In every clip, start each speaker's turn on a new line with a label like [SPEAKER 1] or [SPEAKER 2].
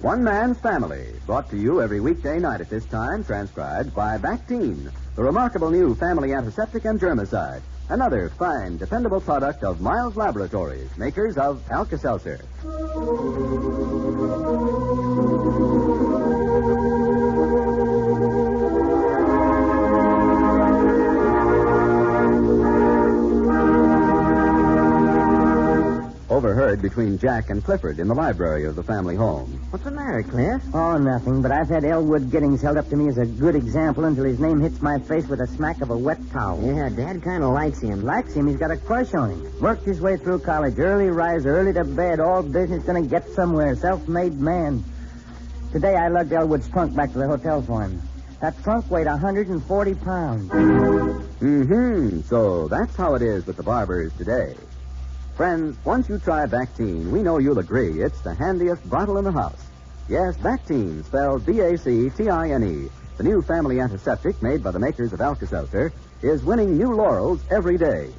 [SPEAKER 1] One Man's Family, brought to you every weekday night at this time, transcribed by Bactine, the remarkable new family antiseptic and germicide. Another fine, dependable product of Miles Laboratories, makers of Alka-Seltzer. Overheard between Jack and Clifford in the library of the family home.
[SPEAKER 2] What's the matter, Cliff?
[SPEAKER 3] Oh, nothing, but I've had Elwood Giddings held up to me as a good example until his name hits my face with a smack of a wet towel.
[SPEAKER 2] Yeah, Dad kind of likes him.
[SPEAKER 3] Likes him? He's got a crush on him. Worked his way through college, early riser, early to bed, all business, gonna get somewhere, self-made man. Today I lugged Elwood's trunk back to the hotel for him. That trunk weighed 140 pounds.
[SPEAKER 1] So that's how it is with the Barbours today. Friends, once you try Bactine, we know you'll agree it's the handiest bottle in the house. Yes, Bactine, spelled Bactine, the new family antiseptic made by the makers of Alka-Seltzer, is winning new laurels every day.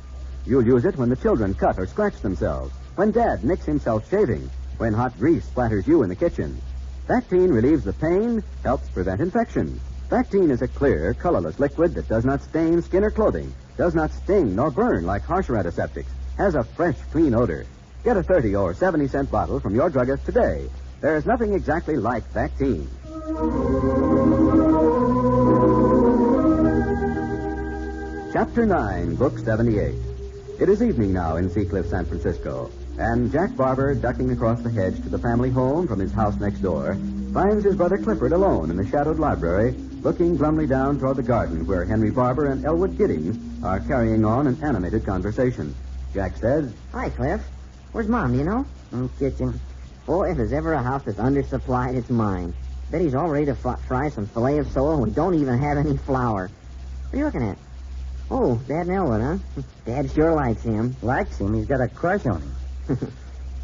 [SPEAKER 1] You'll use it when the children cut or scratch themselves, when Dad nicks himself shaving, when hot grease splatters you in the kitchen. Bactine relieves the pain, helps prevent infection. Bactine is a clear, colorless liquid that does not stain skin or clothing, does not sting nor burn like harsher antiseptics, has a fresh, clean odor. Get a 30 or 70-cent bottle from your druggist today. There's nothing exactly like Bactine. Chapter 9, Book 78. It is evening now in Seacliff, San Francisco, and Jack Barbour, ducking across the hedge to the family home from his house next door, finds his brother Clifford alone in the shadowed library, looking glumly down toward the garden where Henry Barbour and Elwood Giddings are carrying on an animated conversation. Jack says,
[SPEAKER 2] Hi, Cliff. Where's Mom, do you know?
[SPEAKER 3] In the kitchen.
[SPEAKER 2] Oh, if there's ever a house that's undersupplied, it's mine. Betty's all ready to fry some filet of sole, and we don't even have any flour. What are you looking at? Oh, Dad and Elwood, huh? Dad sure likes him.
[SPEAKER 3] Likes him? He's got a crush on him.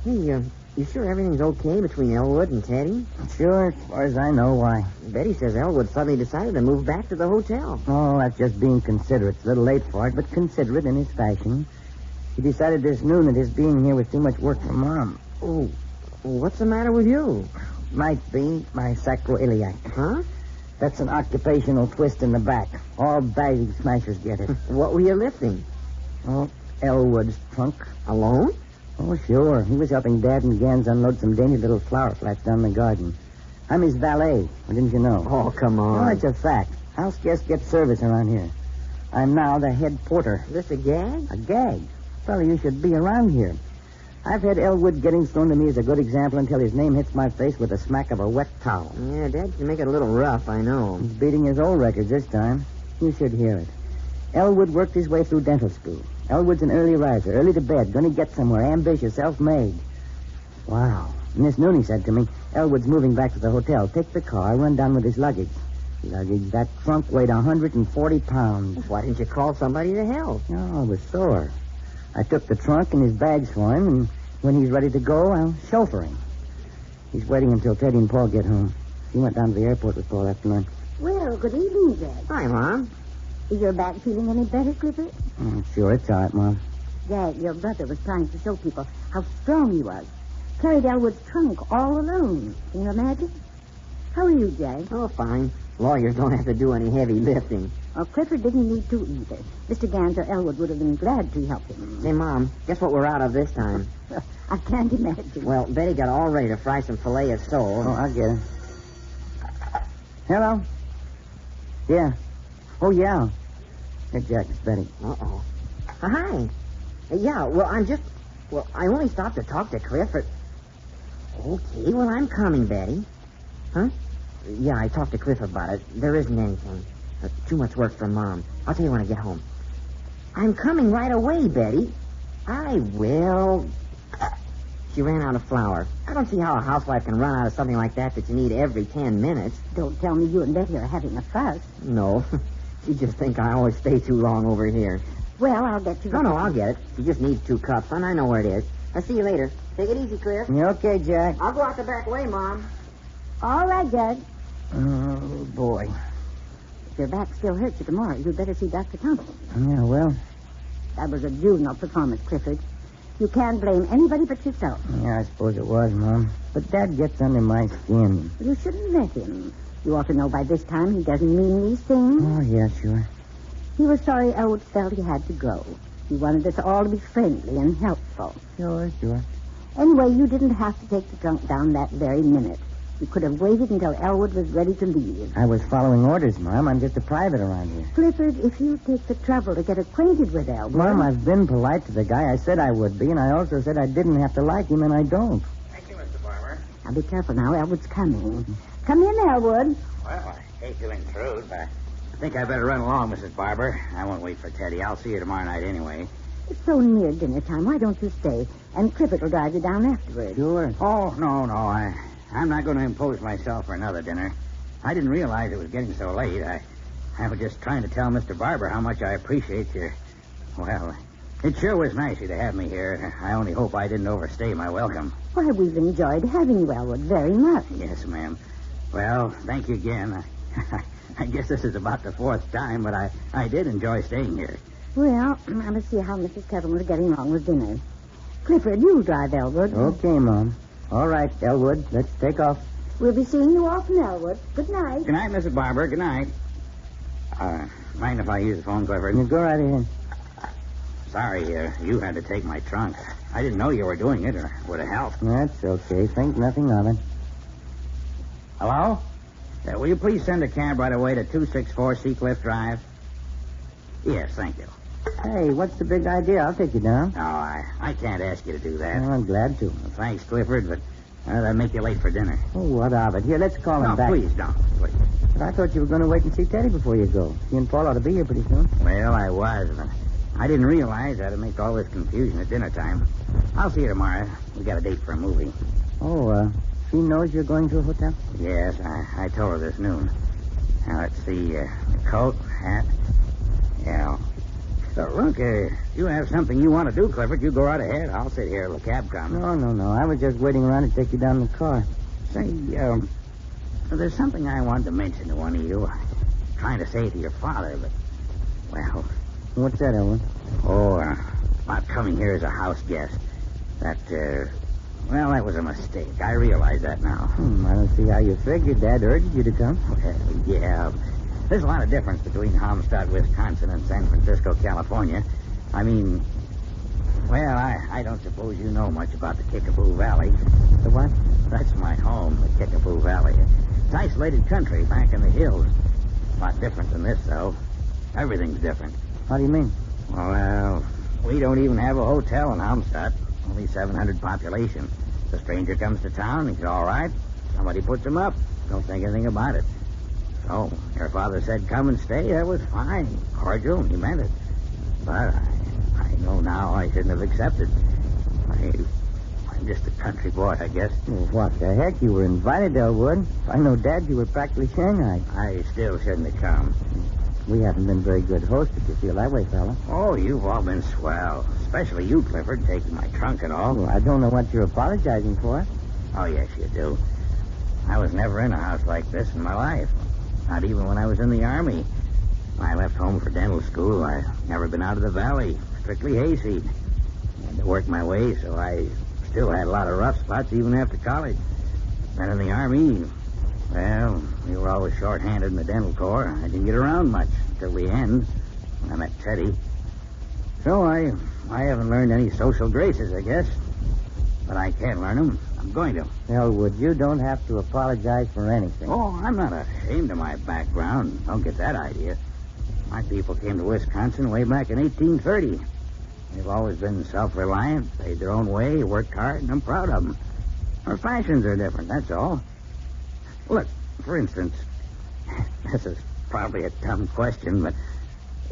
[SPEAKER 2] Hey, you sure everything's okay between Elwood and Teddy?
[SPEAKER 3] Sure, as far as I know. Why?
[SPEAKER 2] Betty says Elwood suddenly decided to move back to the hotel.
[SPEAKER 3] Oh, that's just being considerate. It's a little late for it, but considerate in his fashion. He decided this noon that his being here was too much work for Mom.
[SPEAKER 2] Oh, what's the matter with you?
[SPEAKER 3] Might be my sacroiliac.
[SPEAKER 2] Huh?
[SPEAKER 3] That's an occupational twist in the back. All bag smashers get it.
[SPEAKER 2] What were you lifting?
[SPEAKER 3] Oh, Elwood's trunk.
[SPEAKER 2] Alone?
[SPEAKER 3] Oh, sure. He was helping Dad and Gans unload some dainty little flower flats down the garden. I'm his valet. Or didn't you know?
[SPEAKER 2] Oh, come on.
[SPEAKER 3] Oh, it's a fact. House guests get service around here. I'm now the head porter.
[SPEAKER 2] Is this a gag?
[SPEAKER 3] A gag? Fella, you should be around here. I've had Elwood Giddings thrown to me as a good example until his name hits my face with a smack of a wet towel.
[SPEAKER 2] Yeah, Dad can make it a little rough, I know.
[SPEAKER 3] He's beating his old records this time. You should hear it. Elwood worked his way through dental school. Elwood's an early riser, early to bed, gonna get somewhere, ambitious, self-made. Wow. And this noon he said to me, Elwood's moving back to the hotel. Take the car, run down with his luggage. Luggage, that trunk weighed 140 pounds.
[SPEAKER 2] Why didn't you call somebody to help?
[SPEAKER 3] Oh, I was sore. I took the trunk and his bags for him, and when he's ready to go, I'll chauffeur him. He's waiting until Teddy and Paul get home. He went down to the airport with Paul after lunch.
[SPEAKER 4] Well, good evening, Jack.
[SPEAKER 2] Hi, Mom.
[SPEAKER 4] Is your back feeling any better, Clifford?
[SPEAKER 3] Sure, it's all right, Mom.
[SPEAKER 4] Jack, your brother was trying to show people how strong he was. Carried Elwood's trunk all alone. Can you imagine? How are you, Jack?
[SPEAKER 2] Oh, fine. Lawyers don't have to do any heavy lifting.
[SPEAKER 4] Well, Clifford didn't need to either. Mr. Gans or Elwood would have been glad to help him.
[SPEAKER 2] Say, Mom, guess what we're out of this time?
[SPEAKER 4] I can't imagine.
[SPEAKER 2] Well, Betty got all ready to fry some filet of sole.
[SPEAKER 3] Oh, I'll get it. Hello? Yeah. Oh, yeah. Hey, Jack, it's Betty.
[SPEAKER 2] Uh-oh. Hi. Yeah, I only stopped to talk to Clifford. Okay, well, I'm coming, Betty. Huh? Yeah, I talked to Cliff about it. There isn't anything. Too much work for Mom. I'll tell you when I get home. I'm coming right away, Betty. I will. She ran out of flour. I don't see how a housewife can run out of something like that you need every 10 minutes.
[SPEAKER 4] Don't tell me you and Betty are having a fuss.
[SPEAKER 2] No. She just think I always stay too long over here.
[SPEAKER 4] Well, I'll get you.
[SPEAKER 2] No, I'll get it. She just needs 2 cups, and I know where it is. I'll see you later. Take it easy, Cliff.
[SPEAKER 3] You okay, Jack?
[SPEAKER 2] I'll go out the back way, Mom.
[SPEAKER 4] All right, Jack.
[SPEAKER 3] Oh, boy.
[SPEAKER 4] If your back still hurts you tomorrow, you'd better see Dr. Thompson.
[SPEAKER 3] Yeah, well.
[SPEAKER 4] That was a juvenile performance, Clifford. You can't blame anybody but yourself.
[SPEAKER 3] Yeah, I suppose it was, Mom. But Dad gets under my skin.
[SPEAKER 4] You shouldn't let him. You ought to know by this time he doesn't mean these things.
[SPEAKER 3] Oh, yeah, sure.
[SPEAKER 4] He was sorry Elwood felt he had to go. He wanted us all to be friendly and helpful.
[SPEAKER 3] Sure.
[SPEAKER 4] Anyway, you didn't have to take the trunk down that very minute. You could have waited until Elwood was ready to leave.
[SPEAKER 3] I was following orders, Mom. I'm just a private around here.
[SPEAKER 4] Clifford, if you take the trouble to get acquainted with Elwood...
[SPEAKER 3] Mom, I've been polite to the guy. I said I would be, and I also said I didn't have to like him, and I don't.
[SPEAKER 5] Thank you, Mr. Barbour.
[SPEAKER 4] Now, be careful now. Elwood's coming. Come in, Elwood.
[SPEAKER 5] Well, I hate to intrude, but I think I better run along, Mrs. Barbour. I won't wait for Teddy. I'll see you tomorrow night anyway.
[SPEAKER 4] It's so near dinner time. Why don't you stay? And Clifford will drive you down afterwards.
[SPEAKER 3] Sure.
[SPEAKER 5] Oh, no. I'm not going to impose myself for another dinner. I didn't realize it was getting so late. I was just trying to tell Mr. Barbour how much I appreciate your... Well, it sure was nice of you to have me here. I only hope I didn't overstay my welcome.
[SPEAKER 4] Why, we've enjoyed having you, Elwood, very much.
[SPEAKER 5] Yes, ma'am. Well, thank you again. I guess this is about the fourth time, but I did enjoy staying here.
[SPEAKER 4] Well, now let's see how Mrs. Kettleman is getting along with dinner. Clifford, you drive Elwood.
[SPEAKER 3] Okay, Mom. All right, Elwood, let's take off.
[SPEAKER 4] We'll be seeing you often, Elwood. Good night.
[SPEAKER 5] Good night, Mrs. Barbour. Good night. Mind if I use the phone, Clifford?
[SPEAKER 3] You go right ahead.
[SPEAKER 5] Sorry, you had to take my trunk. I didn't know you were doing it, or it would have helped.
[SPEAKER 3] That's okay. Think nothing of it.
[SPEAKER 5] Hello? Will you please send a cab right away to 264 Seacliff Drive? Yes, thank you.
[SPEAKER 3] Hey, what's the big idea? I'll take you down.
[SPEAKER 5] No, I can't ask you to do that.
[SPEAKER 3] Oh, I'm glad to.
[SPEAKER 5] Well, thanks, Clifford, but that'll make you late for dinner.
[SPEAKER 3] Oh, what of it? Here, let's call him back.
[SPEAKER 5] Please don't. Please.
[SPEAKER 3] But I thought you were going to wait and see Teddy before you go. He and Paul ought to be here pretty soon.
[SPEAKER 5] Well, I was, but I didn't realize that'd make all this confusion at dinner time. I'll see you tomorrow. We got a date for a movie.
[SPEAKER 3] Oh, she knows you're going to a hotel?
[SPEAKER 5] Yes, I told her this noon. Now, let's see, the coat, hat. Yeah. So, look, you have something you want to do, Clifford, you go right ahead. I'll sit here till the cab comes.
[SPEAKER 3] No. I was just waiting around to take you down in the car.
[SPEAKER 5] Say, there's something I wanted to mention to one of you. I'm trying to say it to your father, but, well...
[SPEAKER 3] What's that, Elwood?
[SPEAKER 5] Oh, about coming here as a house guest. That was a mistake. I realize that now.
[SPEAKER 3] I don't see how you figured. Dad urged you to come.
[SPEAKER 5] Well, yeah. There's a lot of difference between Halmstad, Wisconsin, and San Francisco, California. I mean, well, I don't suppose you know much about the Kickapoo Valley.
[SPEAKER 3] The what?
[SPEAKER 5] That's my home, the Kickapoo Valley. It's isolated country back in the hills. A lot different than this, though. Everything's different.
[SPEAKER 3] How do you mean?
[SPEAKER 5] Well, we don't even have a hotel in Halmstad. Only 700 population. If a stranger comes to town, he's all right. Somebody puts him up. Don't think anything about it. So, your father said come and stay. That was fine. Cordial, he meant it. But I know now I shouldn't have accepted. I'm just a country boy, I guess.
[SPEAKER 3] Well, what the heck? You were invited, Elwood. If I know Dad, you were practically Shanghai.
[SPEAKER 5] I still shouldn't have come.
[SPEAKER 3] We haven't been very good hosts, if you feel that way, fella.
[SPEAKER 5] Oh, you've all been swell. Especially you, Clifford, taking my trunk and all.
[SPEAKER 3] Well, I don't know what you're apologizing for.
[SPEAKER 5] Oh, yes, you do. I was never in a house like this in my life. Not even when I was in the Army. When I left home for dental school, I never been out of the valley. Strictly hayseed. I had to work my way, so I still had a lot of rough spots even after college. Then in the Army, well, we were always short-handed in the dental corps. I didn't get around much until the end, when I met Teddy. So I haven't learned any social graces, I guess. But I can't learn them. I'm going to.
[SPEAKER 3] Elwood, you don't have to apologize for anything.
[SPEAKER 5] Oh, I'm not ashamed of my background. Don't get that idea. My people came to Wisconsin way back in 1830. They've always been self-reliant, paid their own way, worked hard, and I'm proud of them. Our fashions are different, that's all. Look, for instance, this is probably a dumb question, but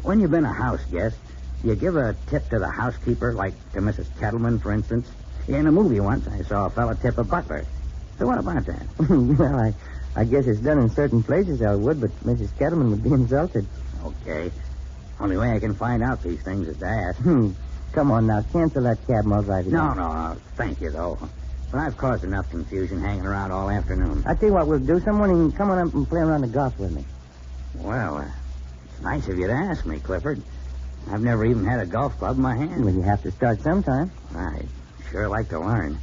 [SPEAKER 5] when you've been a house guest, do you give a tip to the housekeeper, like to Mrs. Kettleman, for instance? In a movie once, I saw a fella tip a butler. So what about that?
[SPEAKER 3] Well, I guess it's done in certain places, Elwood, but Mrs. Kettleman would be insulted.
[SPEAKER 5] Okay. Only way I can find out these things is to ask.
[SPEAKER 3] Come on now, cancel that cab, I'll drive you down.
[SPEAKER 5] No. Thank you, though. But I've caused enough confusion hanging around all afternoon.
[SPEAKER 3] I'll tell you what we'll do. Someone can come on up and play around the golf with me.
[SPEAKER 5] Well, it's nice of you to ask me, Clifford. I've never even had a golf club in my hand.
[SPEAKER 3] Well, you have to start sometime.
[SPEAKER 5] I sure like to learn.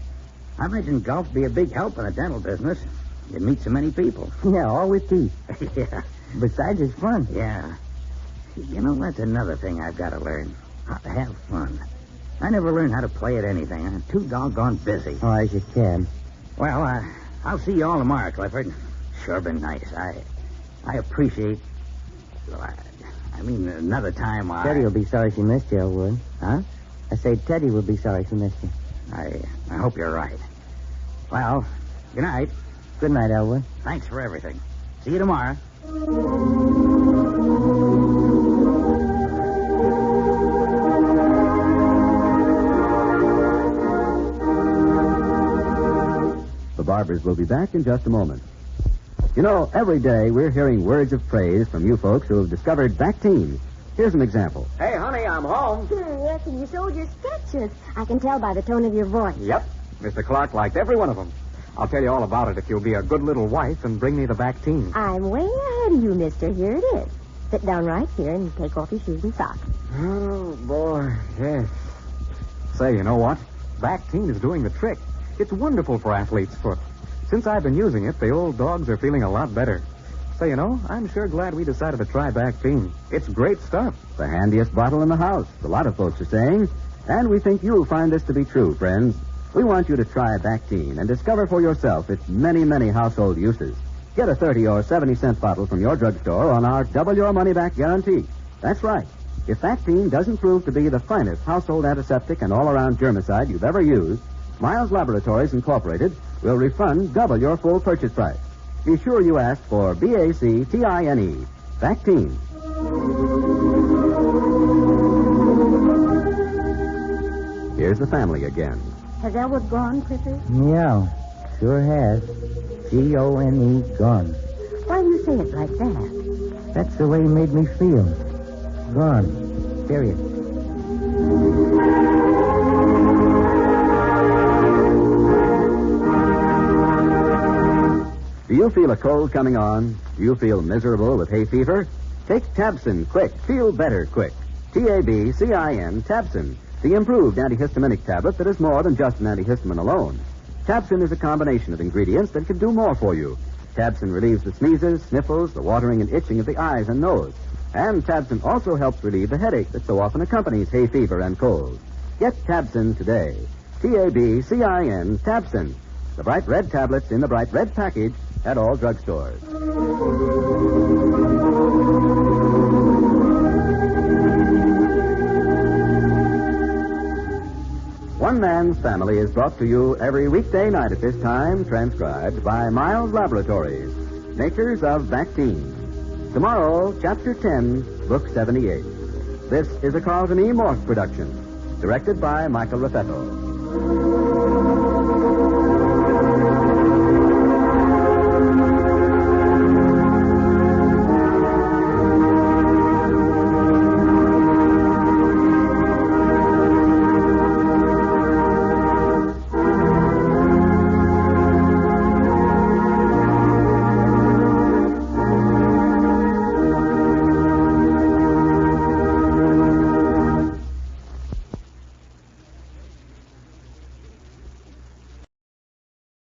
[SPEAKER 5] I imagine golf'd be a big help in the dental business. You'd meet so many people.
[SPEAKER 3] Yeah, all with teeth.
[SPEAKER 5] Yeah.
[SPEAKER 3] Besides, it's fun.
[SPEAKER 5] Yeah. You know, that's another thing I've got to learn. How to have fun. I never learned how to play at anything. I'm too doggone busy.
[SPEAKER 3] Oh, as you can.
[SPEAKER 5] Well, I'll see you all tomorrow, Clifford. Sure been nice. I appreciate... Well, I mean, another time
[SPEAKER 3] Teddy will be sorry she missed you, Elwood.
[SPEAKER 5] Huh?
[SPEAKER 3] I say Teddy will be sorry she missed you.
[SPEAKER 5] I hope you're right. Well, good night.
[SPEAKER 3] Good night, Elwood.
[SPEAKER 5] Thanks for everything. See you tomorrow.
[SPEAKER 1] The Barbours will be back in just a moment. You know, every day we're hearing words of praise from you folks who have discovered Bactine. Here's an example.
[SPEAKER 6] Hey, honey, I'm home.
[SPEAKER 4] Yes, and you sold your sketches. I can tell by the tone of your voice.
[SPEAKER 6] Yep. Mr. Clark liked every one of them. I'll tell you all about it if you'll be a good little wife and bring me the Bactine.
[SPEAKER 4] I'm way ahead of you, mister. Here it is. Sit down right here and take off your shoes and socks.
[SPEAKER 6] Oh, boy, yes. Say, you know what? Bactine is doing the trick. It's wonderful for athlete's foot. Since I've been using it, the old dogs are feeling a lot better. Say, you know, I'm sure glad we decided to try Bactine. It's great stuff.
[SPEAKER 1] The handiest bottle in the house, a lot of folks are saying. And we think you'll find this to be true, friends. We want you to try Bactine and discover for yourself its many, many household uses. Get a 30 or 70-cent bottle from your drugstore on our double your money back guarantee. That's right. If Bactine doesn't prove to be the finest household antiseptic and all-around germicide you've ever used, Miles Laboratories Incorporated will refund double your full purchase price. Be sure you ask for Bactine. Bactine. Here's the family again.
[SPEAKER 4] Has Elwood gone, Clifford?
[SPEAKER 3] Yeah, sure has. Gone, gone.
[SPEAKER 4] Why do you say it like that?
[SPEAKER 3] That's the way he made me feel. Gone. Period.
[SPEAKER 1] Do you feel a cold coming on? Do you feel miserable with hay fever? Take Tabsin quick. Feel better quick. Tabcin, Tabsin, the improved antihistaminic tablet that is more than just an antihistamine alone. Tabsin is a combination of ingredients that can do more for you. Tabsin relieves the sneezes, sniffles, the watering and itching of the eyes and nose. And Tabsin also helps relieve the headache that so often accompanies hay fever and cold. Get Tabsin today. Tabcin, Tabsin. The bright red tablets in the bright red package at all drugstores. One Man's Family is brought to you every weekday night at this time, transcribed by Miles Laboratories, makers of Bactine. Tomorrow, Chapter 10, Book 78. This is a Carlton E. Morse production, directed by Michael Raffetto.